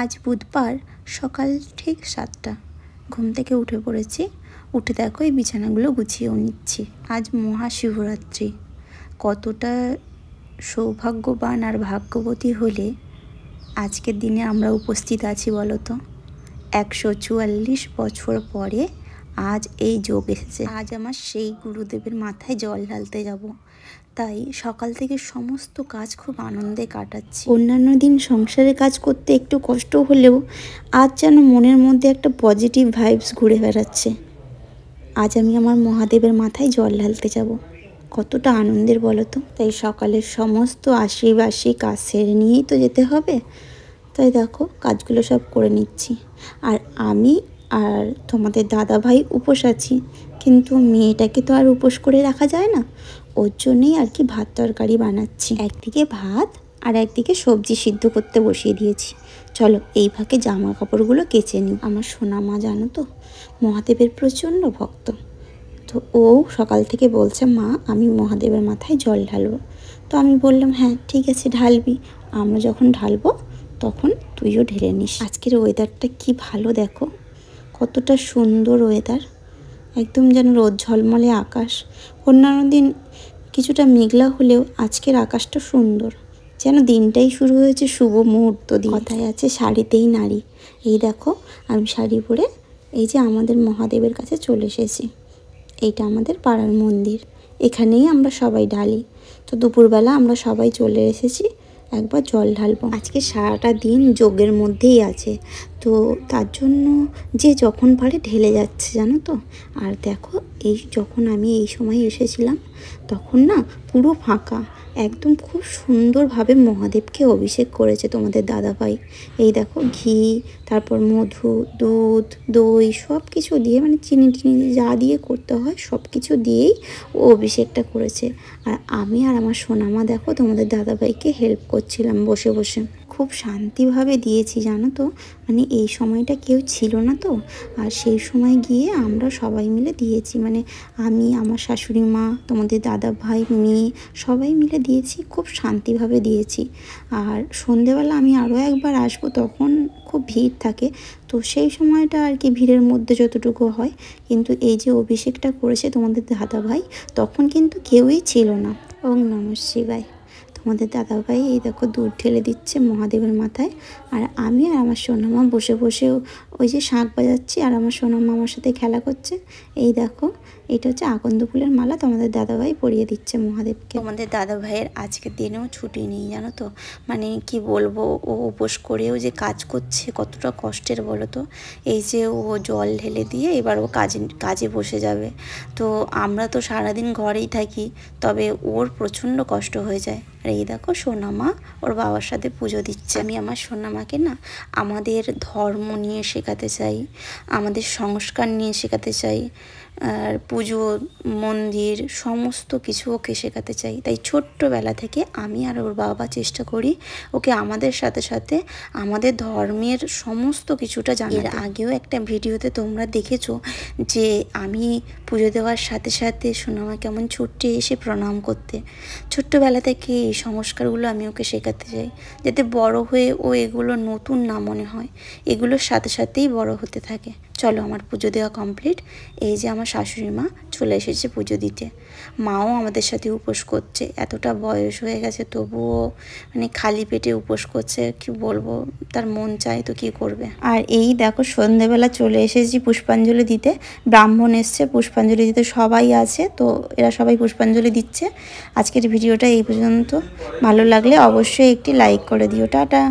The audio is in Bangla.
আজ বুধবার সকাল ঠিক 7টা ঘুম থেকে উঠে পড়েছি। উঠে দেখো এই বিছানাগুলো গুছিয়েও নিচ্ছি। আজ মহাশিবরাত্রি। কতটা সৌভাগ্যবান আর ভাগ্যবতী হলে আজকের দিনে আমরা উপস্থিত আছি বলো তো। 144 বছর পরে আজ এই যোগ এসেছে। আজ আমার সেই গুরুদেবের মাথায় জল ঢালতে যাব। তাই সকাল থেকে সমস্ত কাজ খুব আনন্দে কাটাচ্ছি। অন্যান্য দিন সংসারের কাজ করতে একটু কষ্ট হলেও আজ যেন মনের মধ্যে একটা পজিটিভ ভাইবস ঘুরে বেড়াচ্ছে। আজ আমি আমার মহাদেবের মাথায় জল ঢালতে যাব। কতটা আনন্দের বলো তো। তাই সকালের সমস্ত আশি কাজ সেরে নিয়েই তো যেতে হবে। তাই দেখো কাজগুলো সব করে নিচ্ছি। আর আমি আর তোমাদের দাদা ভাই উপোস আছি, কিন্তু মেয়েটাকে তো আর উপোস করে রাখা যায় না। ওর জন্যেই আর কি ভাত তরকারি বানাচ্ছি। একদিকে ভাত আর একদিকে সবজি সিদ্ধ করতে বসিয়ে দিয়েছি। চলো এই ফাঁকে জামা কাপড়গুলো কেচে নিই। আমার সোনা মা জানো তো মহাদেবের প্রচণ্ড ভক্ত। তো ও সকাল থেকে বলছে মা আমি মহাদেবের মাথায় জল ঢালবো। তো আমি বললাম হ্যাঁ ঠিক আছে ঢালবি, আমরা যখন ঢালবো তখন তুইও ঢেলে নিস। আজকের ওয়েদারটা কি ভালো দেখো, কতটা সুন্দর ওয়েদার। একদম যেন রোদ ঝলমলে আকাশ। অন্যান্য দিন কিছুটা মেঘলা হলেও আজকের আকাশটা সুন্দর, যেন দিনটাই শুরু হয়েছে শুভ মুহূর্ত দিয়ে। কথায় আছে শাড়িতেই নারী। এই দেখো আমি শাড়ি পরে এই যে আমাদের মহাদেবের কাছে চলে এসেছি। এইটা আমাদের পাড়ার মন্দির, এখানেই আমরা সবাই ঢালি। তো দুপুরবেলা আমরা সবাই চলে এসেছি একবার জল ঢালবো। আজকে সারাটা দিন যজ্ঞের মধ্যেই আছে, তো তার জন্য যে যখন পারে ঢেলে যাচ্ছে জানো তো। আর দেখো এই যখন আমি এই সময় এসেছিলাম তখন না পুরো ফাঁকা, একদম খুব সুন্দরভাবে মহাদেবকে অভিষেক করেছে তোমাদের দাদাভাই। এই দেখো ঘি, তারপর মধু, দুধ, দই সব কিছু দিয়ে, মানে চিনি টিনি যা দিয়ে করতে হয় সব কিছু দিয়েই ও অভিষেকটা করেছে। আর আমি আর আমার সোনামা দেখো তোমাদের দাদাভাইকে হেল্প করছিলাম বসে বসে। খুব শান্তিভাবে দিয়েছি জানো তো, মানে এই সময়টা কেউ ছিল না তো। আর সেই সময় গিয়ে আমরা সবাই মিলে দিয়েছি, মানে আমি, আমার শাশুড়ি মা, তোমাদের দাদা ভাই, মেয়ে সবাই মিলে দিয়েছি। খুব শান্তিভাবে দিয়েছি। আর সন্ধেবেলা আমি আরও একবার আসবো, তখন খুব ভিড় থাকে, তো সেই সময়টা আর কি ভিড়ের মধ্যে যতটুকু হয়। কিন্তু এই যে অভিষেকটা করেছে তোমাদের দাদা ভাই তখন কিন্তু কেউই ছিল না। ওম নমঃ শিবায়। তোমাদের দাদাভাই এই দেখো দুধ ঢেলে দিচ্ছে মহাদেবের মাথায়। আর আমি আর আমার সোনামা বসে বসে ওই যে শাঁখ বাজাচ্ছি, আর আমার সোনামা আমার সাথে খেলা করছে। এই দেখো এটা হচ্ছে আকন্দ ফুলের মালা তোমাদের দাদাভাই পরিয়ে দিচ্ছে মহাদেবকে। তোমাদের দাদাভাইয়ের আজকের দিনেও ছুটি নেই জানো তো। মানে কি বলবো, ও উপোস করেও যে কাজ করছে কতটা কষ্টের বলো তো। এই যে ও জল ঢেলে দিয়ে এবার ও কাজে বসে যাবে। তো আমরা তো সারাদিন ঘরেই থাকি, তবে ওর প্রচণ্ড কষ্ট হয়ে যায়। আর এই দেখো সোনামা ওর বাবার সাথে পুজো দিচ্ছে। আমি আমার সোনামাকে না আমাদের ধর্ম নিয়ে শেখাতে চাই, আমাদের সংস্কার নিয়ে শেখাতে চাই, আর পুজো মন্দির সমস্ত কিছু ওকে শেখাতে চাই। তাই ছোট্টবেলা থেকে আমি আর ওর বাবা চেষ্টা করি ওকে আমাদের সাথে সাথে আমাদের ধর্মের সমস্ত কিছুটা জানাতে। এর আগেও একটা ভিডিওতে তোমরা দেখেছো যে আমি পুজো দেওয়ার সাথে সাথে সোনামা কেমন ছুটে এসে প্রণাম করতে। ছোট্টবেলা থেকে এই সংস্কারগুলো আমি ওকে শেখাতে চাই, যাতে বড় হয়ে ও এগুলো নতুন না মনে হয়, এগুলোর সাথে সাথেই বড় হতে থাকে। চলো আমার পুজো দেওয়া কমপ্লিট। এই যে আমার শাশুড়ি মা চলে এসেছে পুজো দিতে। মাও আমাদের সাথে উপোস করছে। এতটা বয়স হয়ে গেছে তবুও মানে খালি পেটে উপোস করছে, কি বলবো, তার মন চায় তো কি করবে। আর এই দেখো সন্ধেবেলা চলে এসেছি পুষ্পাঞ্জলি দিতে। ব্রাহ্মণ এসছে পুষ্পাঞ্জলি দিতে, সবাই আছে, তো এরা সবাই পুষ্পাঞ্জলি দিচ্ছে। আজকের ভিডিওটা এই পর্যন্ত। ভালো লাগলে অবশ্যই একটি লাইক করে দিও। টাটা।